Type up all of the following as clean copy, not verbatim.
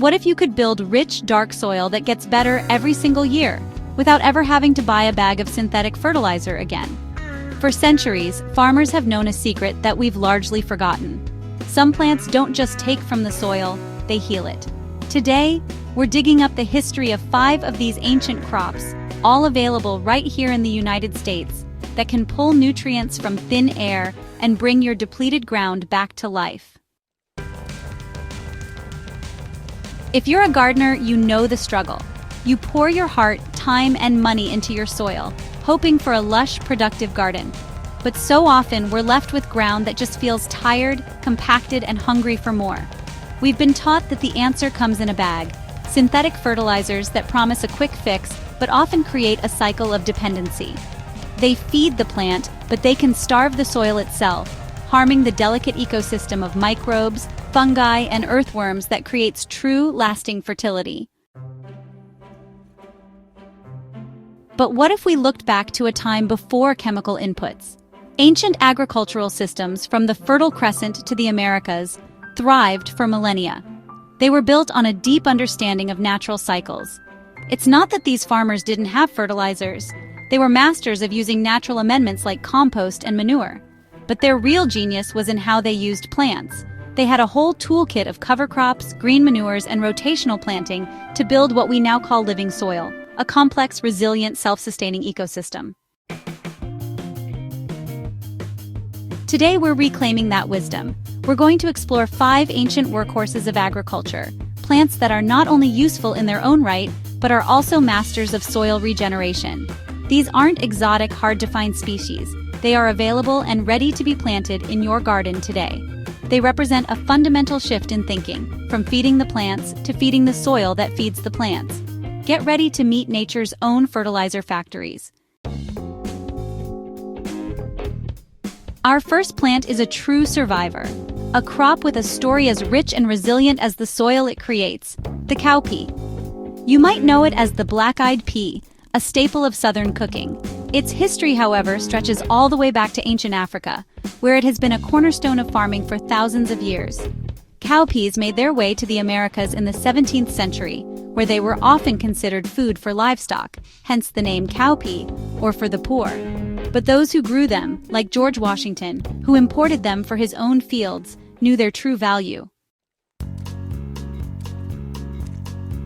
what if you could build rich, dark soil that gets better every single year, without ever having to buy a bag of synthetic fertilizer again? For centuries, farmers have known a secret that we've largely forgotten. Some plants don't just take from the soil, they heal it. Today, we're digging up the history of 5 of these ancient crops, all available right here in the United States, that can pull nutrients from thin air and bring your depleted ground back to life. If you're a gardener, you know the struggle. You pour your heart, time, and money into your soil, hoping for a lush, productive garden. But so often, we're left with ground that just feels tired, compacted, and hungry for more. We've been taught that the answer comes in a bag: synthetic fertilizers that promise a quick fix, but often create a cycle of dependency. They feed the plant, but they can starve the soil itself, harming the delicate ecosystem of microbes, fungi, and earthworms that creates true, lasting fertility. But what if we looked back to a time before chemical inputs? Ancient agricultural systems, from the Fertile Crescent to the Americas, thrived for millennia. They were built on a deep understanding of natural cycles. It's not that these farmers didn't have fertilizers. They were masters of using natural amendments like compost and manure. But their real genius was in how they used plants. They had a whole toolkit of cover crops, green manures, and rotational planting to build what we now call living soil, a complex, resilient, self-sustaining ecosystem. Today we're reclaiming that wisdom. We're going to explore 5 ancient workhorses of agriculture, plants that are not only useful in their own right, but are also masters of soil regeneration. These aren't exotic, hard-to-find species. They are available and ready to be planted in your garden today. They represent a fundamental shift in thinking, from feeding the plants to feeding the soil that feeds the plants. Get ready to meet nature's own fertilizer factories. Our first plant is a true survivor, a crop with a story as rich and resilient as the soil it creates, the cowpea. You might know it as the black-eyed pea, a staple of southern cooking. Its history, however, stretches all the way back to ancient Africa, where it has been a cornerstone of farming for thousands of years. Cowpeas made their way to the Americas in the 17th century, where they were often considered food for livestock, hence the name cowpea, or for the poor. But those who grew them, like George Washington, who imported them for his own fields, knew their true value.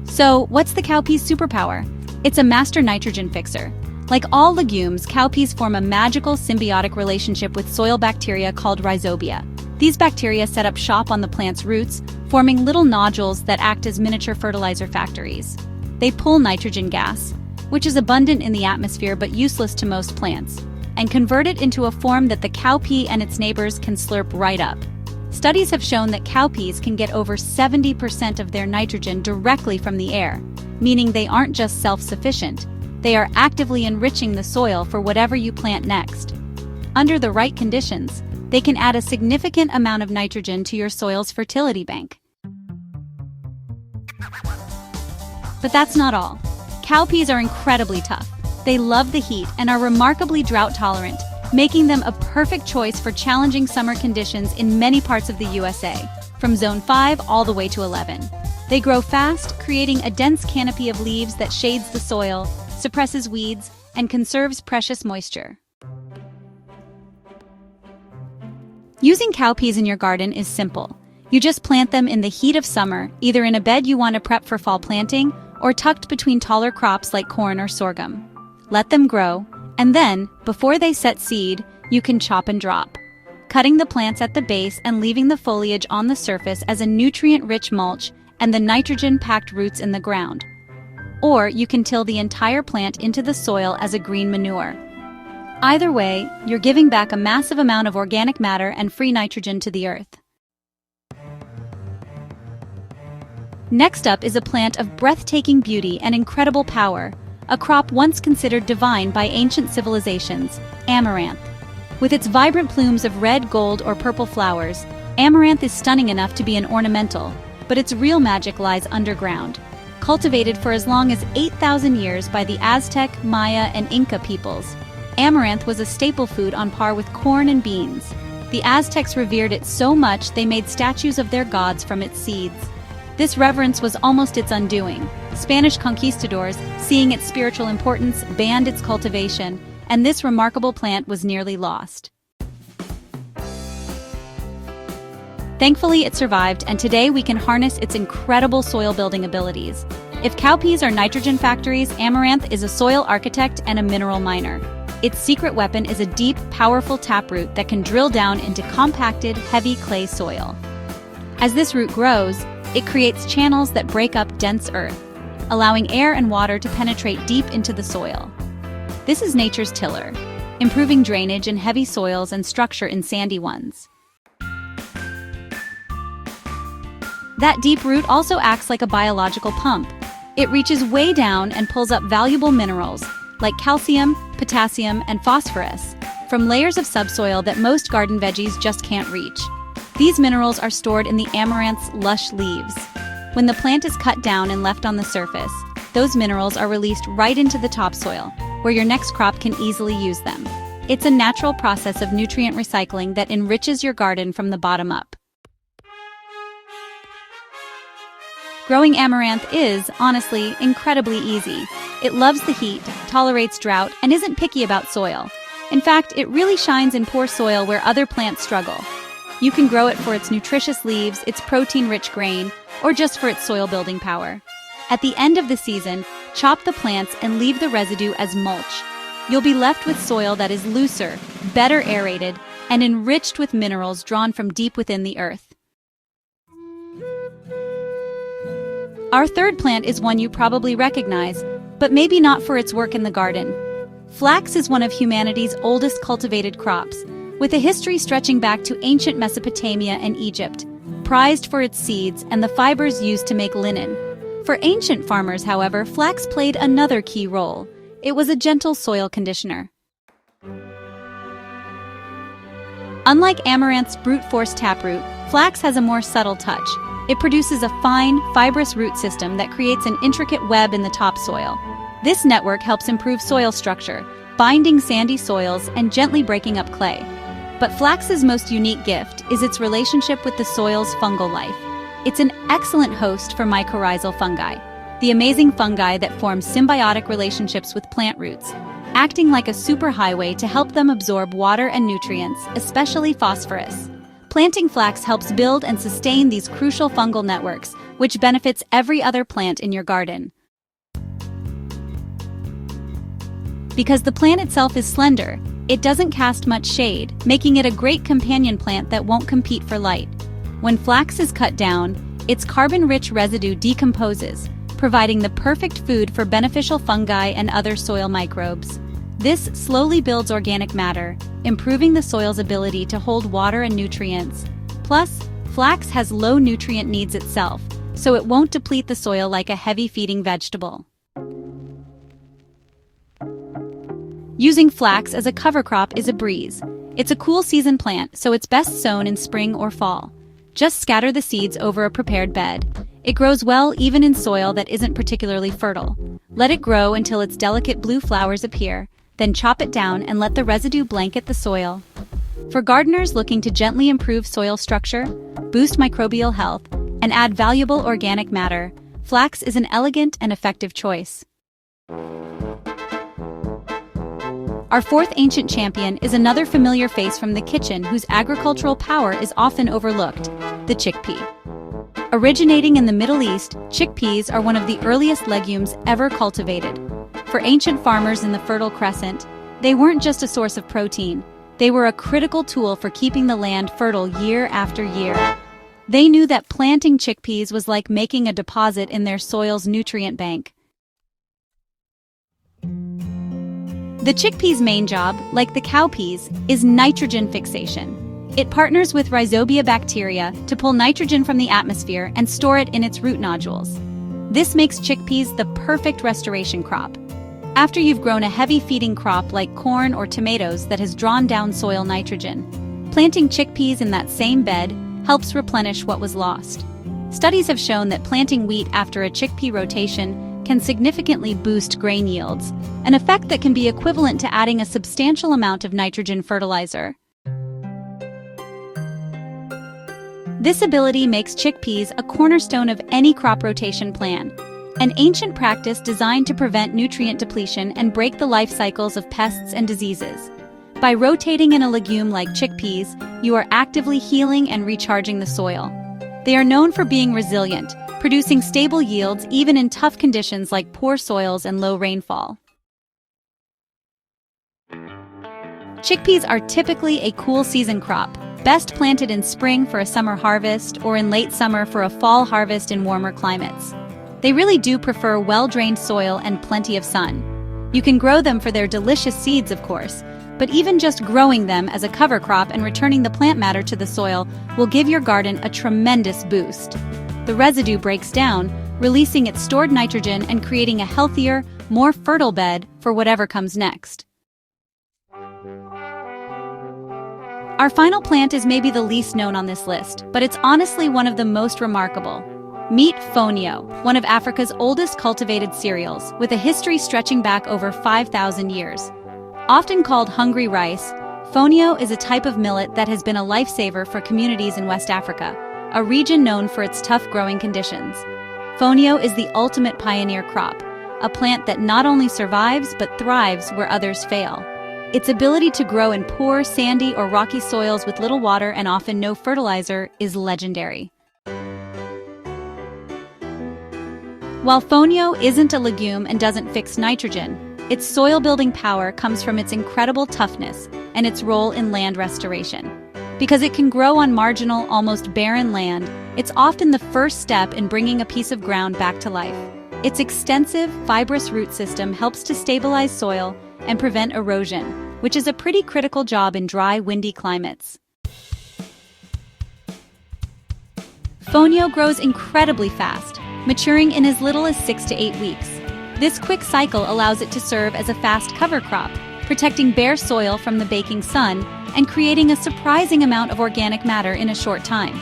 So, what's the cowpea's superpower? It's a master nitrogen fixer. Like all legumes, cowpeas form a magical symbiotic relationship with soil bacteria called rhizobia. These bacteria set up shop on the plant's roots, forming little nodules that act as miniature fertilizer factories. They pull nitrogen gas, which is abundant in the atmosphere but useless to most plants, and convert it into a form that the cowpea and its neighbors can slurp right up. Studies have shown that cowpeas can get over 70% of their nitrogen directly from the air, meaning they aren't just self-sufficient, they are actively enriching the soil for whatever you plant next. Under the right conditions, they can add a significant amount of nitrogen to your soil's fertility bank. But that's not all. Cowpeas are incredibly tough. They love the heat and are remarkably drought-tolerant, making them a perfect choice for challenging summer conditions in many parts of the USA, from Zone 5 all the way to 11. They grow fast, creating a dense canopy of leaves that shades the soil, suppresses weeds, and conserves precious moisture. Using cowpeas in your garden is simple. You just plant them in the heat of summer, either in a bed you want to prep for fall planting, or tucked between taller crops like corn or sorghum. Let them grow, and then, before they set seed, you can chop and drop, cutting the plants at the base and leaving the foliage on the surface as a nutrient-rich mulch and the nitrogen-packed roots in the ground. Or you can till the entire plant into the soil as a green manure. Either way, you're giving back a massive amount of organic matter and free nitrogen to the earth. Next up is a plant of breathtaking beauty and incredible power, a crop once considered divine by ancient civilizations, amaranth. With its vibrant plumes of red, gold, or purple flowers, amaranth is stunning enough to be an ornamental, but its real magic lies underground. Cultivated for as long as 8,000 years by the Aztec, Maya, and Inca peoples, amaranth was a staple food on par with corn and beans. The Aztecs revered it so much they made statues of their gods from its seeds. This reverence was almost its undoing. Spanish conquistadors, seeing its spiritual importance, banned its cultivation, and this remarkable plant was nearly lost. Thankfully, it survived, and today we can harness its incredible soil-building abilities. If cowpeas are nitrogen factories, amaranth is a soil architect and a mineral miner. Its secret weapon is a deep, powerful taproot that can drill down into compacted, heavy clay soil. As this root grows, it creates channels that break up dense earth, allowing air and water to penetrate deep into the soil. This is nature's tiller, improving drainage in heavy soils and structure in sandy ones. That deep root also acts like a biological pump. It reaches way down and pulls up valuable minerals, like calcium, potassium, and phosphorus, from layers of subsoil that most garden veggies just can't reach. These minerals are stored in the amaranth's lush leaves. When the plant is cut down and left on the surface, those minerals are released right into the topsoil, where your next crop can easily use them. It's a natural process of nutrient recycling that enriches your garden from the bottom up. Growing amaranth is, honestly, incredibly easy. It loves the heat, tolerates drought, and isn't picky about soil. In fact, it really shines in poor soil where other plants struggle. You can grow it for its nutritious leaves, its protein-rich grain, or just for its soil-building power. At the end of the season, chop the plants and leave the residue as mulch. You'll be left with soil that is looser, better aerated, and enriched with minerals drawn from deep within the earth. Our third plant is one you probably recognize, but maybe not for its work in the garden. Flax is one of humanity's oldest cultivated crops, with a history stretching back to ancient Mesopotamia and Egypt, prized for its seeds and the fibers used to make linen. For ancient farmers, however, flax played another key role. It was a gentle soil conditioner. Unlike amaranth's brute force taproot, flax has a more subtle touch. It produces a fine, fibrous root system that creates an intricate web in the topsoil. This network helps improve soil structure, binding sandy soils and gently breaking up clay. But flax's most unique gift is its relationship with the soil's fungal life. It's an excellent host for mycorrhizal fungi, the amazing fungi that form symbiotic relationships with plant roots, acting like a superhighway to help them absorb water and nutrients, especially phosphorus. Planting flax helps build and sustain these crucial fungal networks, which benefits every other plant in your garden. Because the plant itself is slender, it doesn't cast much shade, making it a great companion plant that won't compete for light. When flax is cut down, its carbon-rich residue decomposes, providing the perfect food for beneficial fungi and other soil microbes. This slowly builds organic matter, improving the soil's ability to hold water and nutrients. Plus, flax has low nutrient needs itself, so it won't deplete the soil like a heavy-feeding vegetable. Using flax as a cover crop is a breeze. It's a cool season plant, so it's best sown in spring or fall. Just scatter the seeds over a prepared bed. It grows well even in soil that isn't particularly fertile. Let it grow until its delicate blue flowers appear, then chop it down and let the residue blanket the soil. For gardeners looking to gently improve soil structure, boost microbial health, and add valuable organic matter, flax is an elegant and effective choice. Our fourth ancient champion is another familiar face from the kitchen whose agricultural power is often overlooked: the chickpea. Originating in the Middle East, chickpeas are one of the earliest legumes ever cultivated. For ancient farmers in the Fertile Crescent, they weren't just a source of protein. They were a critical tool for keeping the land fertile year after year. They knew that planting chickpeas was like making a deposit in their soil's nutrient bank. The chickpea's main job, like the cowpeas, is nitrogen fixation. It partners with rhizobia bacteria to pull nitrogen from the atmosphere and store it in its root nodules. This makes chickpeas the perfect restoration crop. After you've grown a heavy-feeding crop like corn or tomatoes that has drawn down soil nitrogen, planting chickpeas in that same bed helps replenish what was lost. Studies have shown that planting wheat after a chickpea rotation can significantly boost grain yields, an effect that can be equivalent to adding a substantial amount of nitrogen fertilizer. This ability makes chickpeas a cornerstone of any crop rotation plan, an ancient practice designed to prevent nutrient depletion and break the life cycles of pests and diseases. By rotating in a legume like chickpeas, you are actively healing and recharging the soil. They are known for being resilient, producing stable yields even in tough conditions like poor soils and low rainfall. Chickpeas are typically a cool season crop, best planted in spring for a summer harvest or in late summer for a fall harvest in warmer climates. They really do prefer well-drained soil and plenty of sun. You can grow them for their delicious seeds, of course, but even just growing them as a cover crop and returning the plant matter to the soil will give your garden a tremendous boost. The residue breaks down, releasing its stored nitrogen and creating a healthier, more fertile bed for whatever comes next. Our final plant is maybe the least known on this list, but it's honestly one of the most remarkable. Meet fonio, one of Africa's oldest cultivated cereals, with a history stretching back over 5,000 years. Often called hungry rice, fonio is a type of millet that has been a lifesaver for communities in West Africa, a region known for its tough growing conditions. Fonio is the ultimate pioneer crop, a plant that not only survives but thrives where others fail. Its ability to grow in poor, sandy, or rocky soils with little water and often no fertilizer is legendary. While fonio isn't a legume and doesn't fix nitrogen, its soil-building power comes from its incredible toughness and its role in land restoration. Because it can grow on marginal, almost barren land, it's often the first step in bringing a piece of ground back to life. Its extensive, fibrous root system helps to stabilize soil and prevent erosion, which is a pretty critical job in dry, windy climates. Fonio grows incredibly fast, maturing in as little as 6 to 8 weeks. This quick cycle allows it to serve as a fast cover crop, protecting bare soil from the baking sun and creating a surprising amount of organic matter in a short time.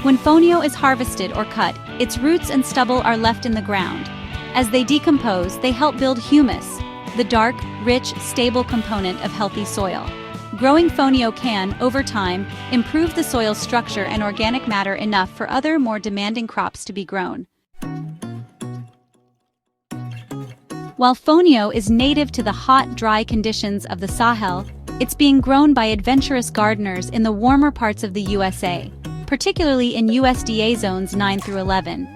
When fonio is harvested or cut, its roots and stubble are left in the ground. As they decompose, they help build humus, the dark, rich, stable component of healthy soil. Growing fonio can, over time, improve the soil's structure and organic matter enough for other, more demanding crops to be grown. While fonio is native to the hot, dry conditions of the Sahel, it's being grown by adventurous gardeners in the warmer parts of the USA, particularly in USDA zones 9 through 11.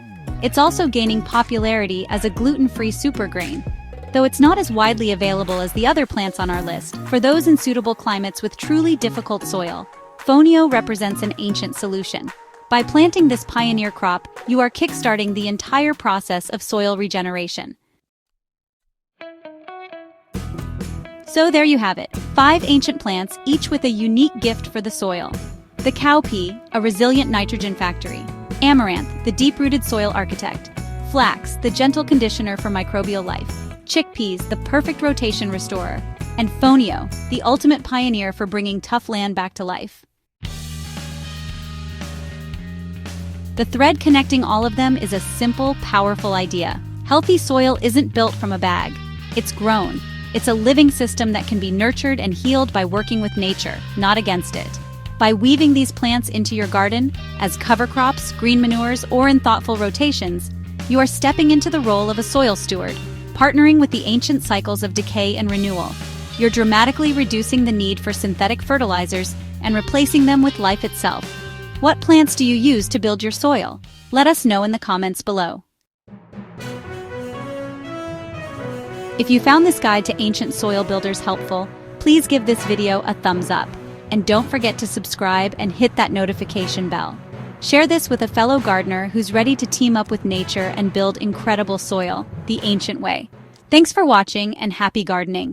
It's also gaining popularity as a gluten-free supergrain, though it's not as widely available as the other plants on our list. For those in suitable climates with truly difficult soil, fonio represents an ancient solution. By planting this pioneer crop, you are kickstarting the entire process of soil regeneration. So there you have it, 5 ancient plants, each with a unique gift for the soil. The cowpea, a resilient nitrogen factory. Amaranth, the deep-rooted soil architect. Flax, the gentle conditioner for microbial life. Chickpeas, the perfect rotation restorer. And fonio, the ultimate pioneer for bringing tough land back to life. The thread connecting all of them is a simple, powerful idea. Healthy soil isn't built from a bag. It's grown. It's a living system that can be nurtured and healed by working with nature, not against it. By weaving these plants into your garden, as cover crops, green manures, or in thoughtful rotations, you are stepping into the role of a soil steward, partnering with the ancient cycles of decay and renewal. You're dramatically reducing the need for synthetic fertilizers and replacing them with life itself. What plants do you use to build your soil? Let us know in the comments below. If you found this guide to ancient soil builders helpful, please give this video a thumbs up. And don't forget to subscribe and hit that notification bell. Share this with a fellow gardener who's ready to team up with nature and build incredible soil, the ancient way. Thanks for watching and happy gardening.